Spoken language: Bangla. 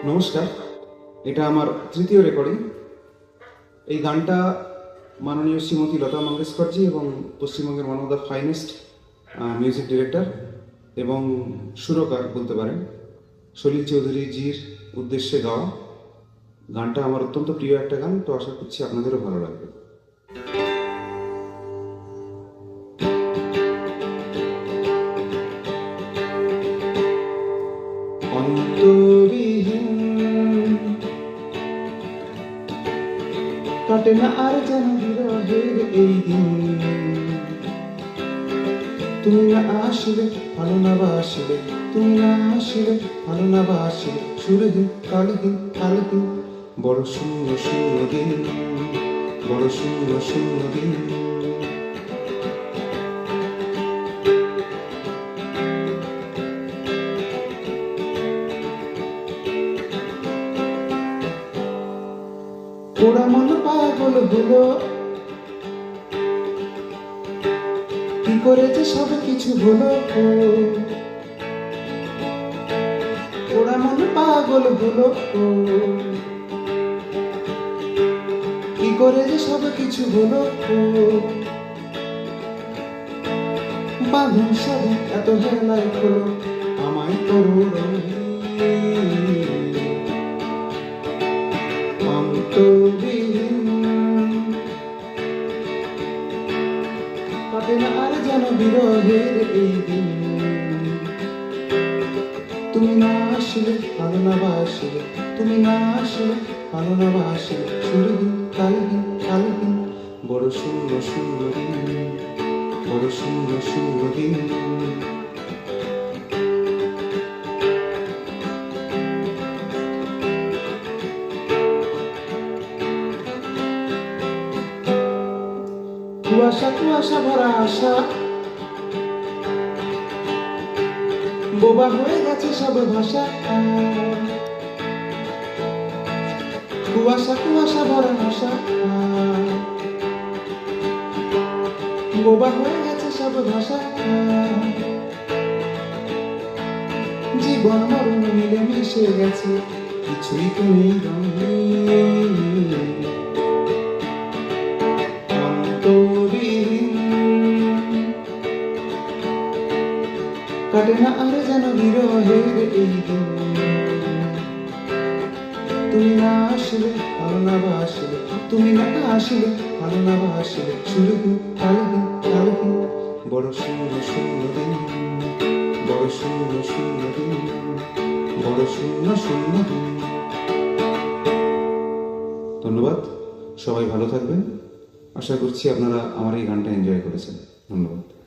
নমস্কার, এটা আমার তৃতীয় রেকর্ডিং। এই গানটা মাননীয় শ্রীমতী লতা মঙ্গেশকরজি এবং পশ্চিমবঙ্গের one of the finest music director এবং সুরকার বলতে পারেন সলিল চৌধুরীজির উদ্দেশ্যে গাওয়া। গানটা আমার অত্যন্ত প্রিয় একটা গান, তো আশা করছি আপনাদেরও ভালো লাগবে। অন্তবিহীন কাটে না আর যেন বিরহের এই দিন, তুমি না আসিলে ভালো না বাসিলে, তুমি না আসিলে ভালো না বাসিলে, সুরহীন কালহীন কালহীন বড় শূন্য শূন্য দিন, বড় শূন্য শূন্য দিন। ওরা মন পাগল হলো, কি করেছে সব কিছু হলো, ওরা মন পাগল হলো, কি করেছে সব কিছু হলো, বাঁধন সব এত হেলাই হলো, আমায় করো কাটে না আর যেন বিরহের এই দিন, তুমি না আসলে ভালো না বাসিলে, তুমি না আসলে ভালো না বাসিলে, সুরহীন কালহীন কালহীন বড় শূন্য শূন্য দিন, বড় শূন্য শূন্য দিন। কুয়াশা কুয়াশা ভরা আশা, বোবা হয়ে গেছে সব ভাষা, কুয়াশা কুয়াশা ভরা আশা, বোবা হয়ে গেছে সব ভাষা, জীবন মরণ মিলে মিশে গেছে, কিছুই তো নেই রঙে। কাটে না আর যেন বিরহের এই দিন, তুমি না আসলে ভালো না বাসিলে, তুমি না আসলে ভালো না বাসিলে, সুরহীন কালহীন কালহীন বড় শূন্য শূন্য দিন, বড় শূন্য শূন্য দিন, বড় শূন্য শূন্য দিন। ধন্যবাদ, সবাই ভালো থাকবেন। আশা করছি আপনারা আমার এই গানটা এনজয় করেছেন। ধন্যবাদ।